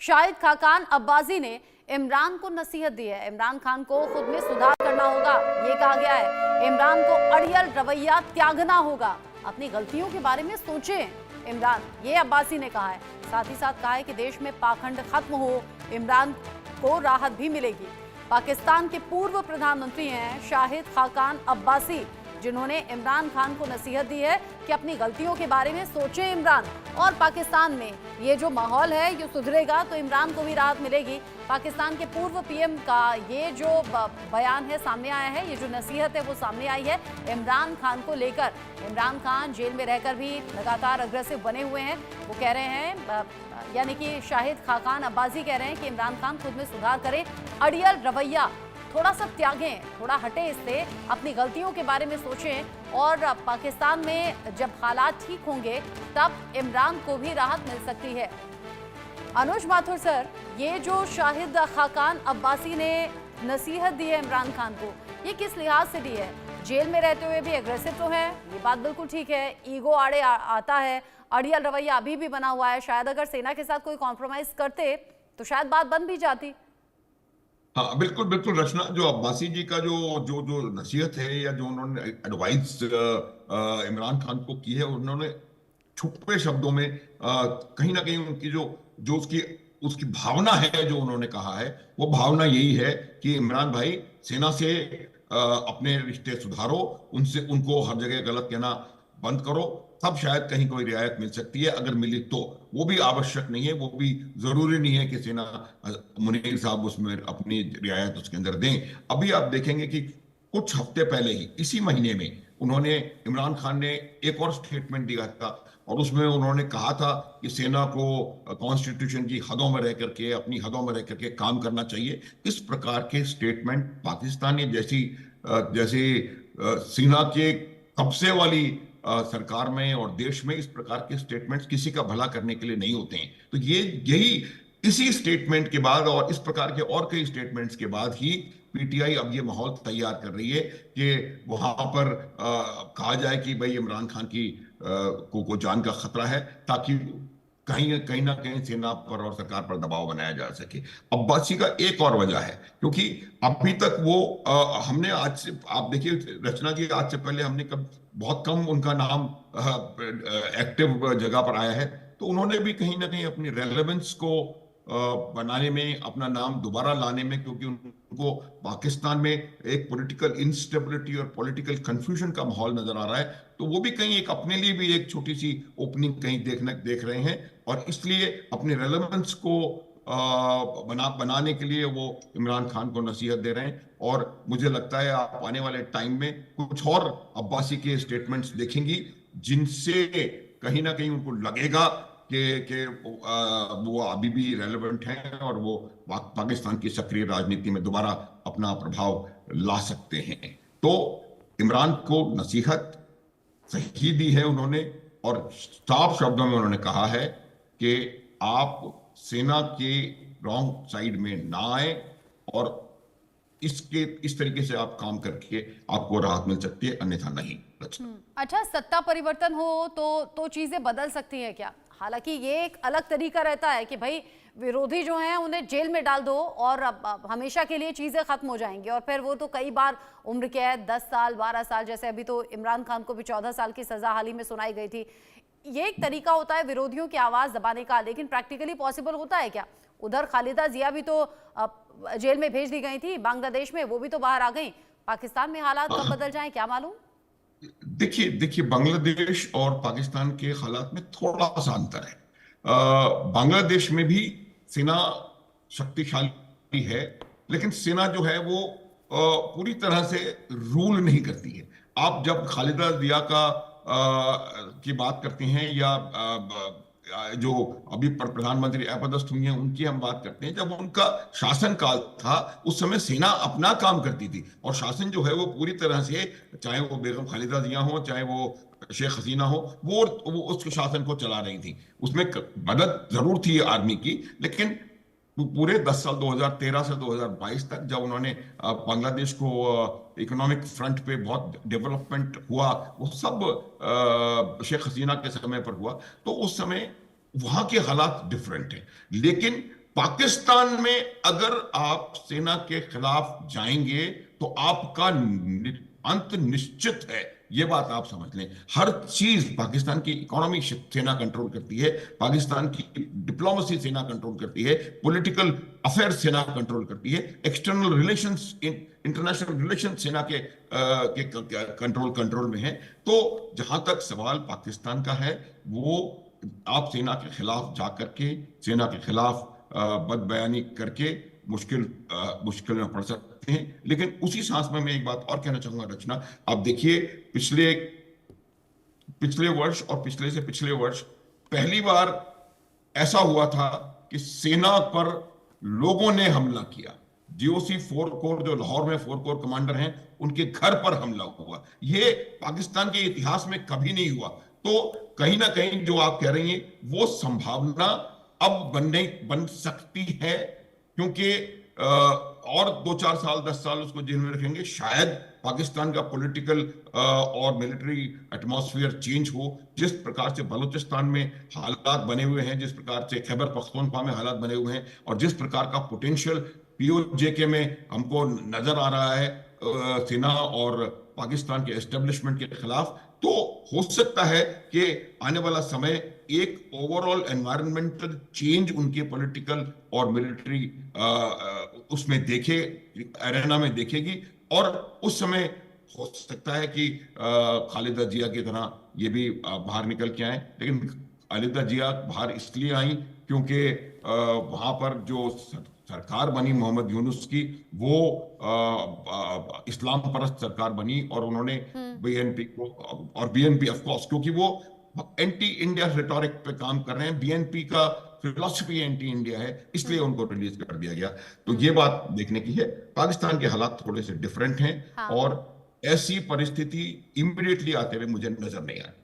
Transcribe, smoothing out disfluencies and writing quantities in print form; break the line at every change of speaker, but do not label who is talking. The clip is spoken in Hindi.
शाहिद खाकान अब्बासी ने इमरान को नसीहत दी है। इमरान खान को खुद में सुधार करना होगा, ये कहा गया है। इमरान को अड़ियल रवैया त्यागना होगा, अपनी गलतियों के बारे में सोचें इमरान, ये अब्बासी ने कहा है। साथ ही साथ कहा है कि देश में पाखंड खत्म हो, इमरान को राहत भी मिलेगी। पाकिस्तान के पूर्व प्रधानमंत्री हैं शाहिद खाकान अब्बासी, जिन्होंने इमरान खान को नसीहत दी है कि अपनी गलतियों के बारे में सोचें इमरान, और पाकिस्तान में ये जो माहौल है ये सुधरेगा तो इमरान को भी राहत मिलेगी। पाकिस्तान के पूर्व पीएम का ये जो बयान है सामने आया है, ये जो नसीहत है वो सामने आई है इमरान खान को लेकर। इमरान खान जेल में रहकर भी लगातार अग्रेसिव बने हुए हैं। वो कह रहे हैं, यानी कि शाहिद खाकान अब्बासी कह रहे हैं कि इमरान खान खुद में सुधार करें, अड़ियल रवैया थोड़ा सा त्यागें, थोड़ा हटे इससे, अपनी गलतियों के बारे में सोचें, और पाकिस्तान में जब हालात ठीक होंगे तब इमरान को भी राहत मिल सकती है। अनुज माथुर सर, ये जो शाहिद खाकान अब्बासी ने नसीहत दी है इमरान खान को, ये किस लिहाज से दी है? जेल में रहते हुए भी एग्रेसिव तो है, ये बात बिल्कुल ठीक है, ईगो आड़े आता है, अड़ियल रवैया अभी भी बना हुआ है। शायद अगर सेना के साथ कोई कॉम्प्रोमाइज करते तो शायद बात बन भी जाती।
हाँ, बिल्कुल बिल्कुल रचना, जो अब्बासी जी का जो जो जो नसीहत है या जो उन्होंने एडवाइस इमरान खान को की है, उन्होंने छुपे शब्दों में कहीं ना कहीं उनकी जो जो उसकी उसकी भावना है, जो उन्होंने कहा है, वो भावना यही है कि इमरान भाई, सेना से अपने रिश्ते सुधारो, उनसे उनको हर जगह गलत कहना बंद करो, तब शायद कहीं कोई रियायत मिल सकती है। अगर मिली तो वो भी आवश्यक नहीं है, वो भी जरूरी नहीं है कि सेना मुनीर साहब उसमें अपनी रियायत उसके अंदर दें। अभी आप देखेंगे कि कुछ हफ्ते पहले ही, इसी महीने में, उन्होंने, इमरान खान ने एक और स्टेटमेंट दिया था, और उसमें उन्होंने कहा था कि सेना को कॉन्स्टिट्यूशन की हदों में रह करके, अपनी हदों में रह करके काम करना चाहिए। इस प्रकार के स्टेटमेंट पाकिस्तानी जैसी जैसे सेना के कब्जे वाली सरकार में और देश में इस प्रकार के स्टेटमेंट्स किसी का भला करने के लिए नहीं होते हैं। तो ये यही इसी स्टेटमेंट के बाद और इस प्रकार के और कई स्टेटमेंट्स के बाद ही पीटीआई अब ये माहौल तैयार कर रही है कि वहां पर कहा जाए कि भाई इमरान खान की को जान का खतरा है, ताकि कहीं ना कहीं सेना पर और सरकार पर दबाव बनाया जा सके। अब्बासी का एक और वजह है, क्योंकि अभी तक वो हमने आज से, आप देखिए रचना जी, आज से पहले हमने बहुत कम उनका नाम एक्टिव जगह पर आया है, तो उन्होंने भी कहीं ना कहीं अपनी रेलेवेंस को बनाने में, अपना नाम दोबारा लाने में, क्योंकि उनको पाकिस्तान में एक पॉलिटिकल इंस्टेबिलिटी और पॉलिटिकल कंफ्यूजन का माहौल नजर आ रहा है, तो वो भी कहीं एक अपने लिए भी एक छोटी सी ओपनिंग कहीं देख रहे हैं, और इसलिए अपने रेलेवेंस को बनाने के लिए वो इमरान खान को नसीहत दे रहे हैं। और मुझे लगता है आप आने वाले टाइम में कुछ और अब्बासी के स्टेटमेंट्स देखेंगी, जिनसे कहीं ना कहीं उनको लगेगा कि वो अभी भी रेलेवेंट हैं और वो पाकिस्तान की सक्रिय राजनीति में दोबारा अपना प्रभाव ला सकते हैं। तो इमरान को नसीहत सही दी है उन्होंने, और साफ शब्दों में उन्होंने कहा है कि आप सेना के रॉन्ग साइड में ना आए, और इस तरीके से आप काम करके आपको राहत मिल सकती है, अन्यथा नहीं।
अच्छा, सत्ता परिवर्तन हो तो चीजें बदल सकती है क्या? हालांकि ये एक अलग तरीका रहता है कि भाई विरोधी जो हैं उन्हें जेल में डाल दो और अब हमेशा के लिए चीजें खत्म हो जाएंगी, और फिर वो तो कई बार उम्र कैद 10 साल 12 साल, जैसे अभी तो इमरान खान को भी 14 साल की सजा हाल ही में सुनाई गई थी। ये एक तरीका होता है विरोधियों की आवाज दबाने का, लेकिन प्रैक्टिकली पॉसिबल होता है क्या? उधर खालिदा जिया भी तो जेल में भेज दी गई थी बांग्लादेश में, वो भी तो बाहर आ गई। पाकिस्तान में हालात कब बदल जाएं क्या मालूम।
देखिए बांग्लादेश और पाकिस्तान के हालात में थोड़ा सा अंतर है। बांग्लादेश में भी सेना शक्तिशाली है, लेकिन सेना जो है वो पूरी तरह से रूल नहीं करती है। आप जब खालिदा जिया की बात करते हैं, या जो अभी प्रधानमंत्री अपदस्थ हुई हैं उनकी हम बात करते हैं, जब उनका शासनकाल था उस समय सेना अपना काम करती थी, और शासन जो है वो पूरी तरह से, चाहे वो बेगम खालिदा जिया हो, चाहे वो शेख हसीना हो, वो उस शासन को चला रही थी। उसमें मदद जरूर थी आर्मी की, लेकिन पूरे 10 साल 2013 से 2022 तक जब उन्होंने बांग्लादेश को इकोनॉमिक फ्रंट पे बहुत डेवलपमेंट हुआ, वो सब शेख हसीना के समय पर हुआ, तो उस समय वहां के हालात डिफरेंट हैं। लेकिन पाकिस्तान में अगर आप सेना के खिलाफ जाएंगे तो आपका अंत निश्चित है। ये बात आप समझ लें। हर चीज, पाकिस्तान की इकोनॉमी सेना कंट्रोल करती है, पाकिस्तान की डिप्लोमेसी सेना कंट्रोल करती है, पॉलिटिकल अफेयर सेना कंट्रोल करती है, एक्सटर्नल रिलेशंस, इंटरनेशनल रिलेशन सेना के कंट्रोल में है। तो जहां तक सवाल पाकिस्तान का है, वो आप सेना के खिलाफ जाकर के, सेना के खिलाफ बदबयानी करके मुश्किल में पड़ सकते हैं। लेकिन उसी सांस में मैं एक बात और कहना चाहूंगा रचना, आप देखिए पिछले पिछले वर्ष और पिछले से पिछले वर्ष पहली बार ऐसा हुआ था कि सेना पर लोगों ने हमला किया। जीओसी 4 कोर, जो लाहौर में 4 कोर कमांडर हैं, उनके घर पर हमला हुआ। ये पाकिस्तान के इतिहास में कभी नहीं हुआ। तो कहीं ना कहीं जो आप कह रही हैं, वो संभावना अब बन सकती है, क्योंकि और 2-4 साल 10 साल उसको जेल में रखेंगे, शायद पाकिस्तान का पॉलिटिकल और मिलिट्री एटमॉस्फेयर चेंज हो। जिस प्रकार से बलूचिस्तान में हालात बने हुए हैं, जिस प्रकार से खैबर पख्तूनख्वा में हालात बने हुए हैं, और जिस प्रकार का पोटेंशियल पीओजेके में हमको नजर आ रहा है सेना और पाकिस्तान के एस्टेब्लिशमेंट के खिलाफ, तो हो सकता है कि आने वाला समय एक ओवरऑल एनवायरमेंटल चेंज उनके पॉलिटिकल और मिलिट्री उसमें देखे, एरेना में देखेगी। और उस समय हो सकता है कि खालिदा जिया की तरह ये भी बाहर निकल के आए। लेकिन खालिदा जिया बाहर इसलिए आई क्योंकि वहां पर जो सरकार बनी मोहम्मद यूनुस की, वो इस्लाम परस्त सरकार बनी, और उन्होंने बीएनपी को, और बीएनपी ऑफ कोर्स, क्योंकि वो एंटी इंडिया रिटोरिक पे काम कर रहे हैं, बीएनपी का फिलॉसफी एंटी इंडिया है, इसलिए उनको रिलीज कर दिया गया। तो ये बात देखने की है। पाकिस्तान के हालात थोड़े से डिफरेंट हैं,
हाँ।
और ऐसी परिस्थिति इमीडिएटली आते हुए मुझे नजर नहीं आ रही।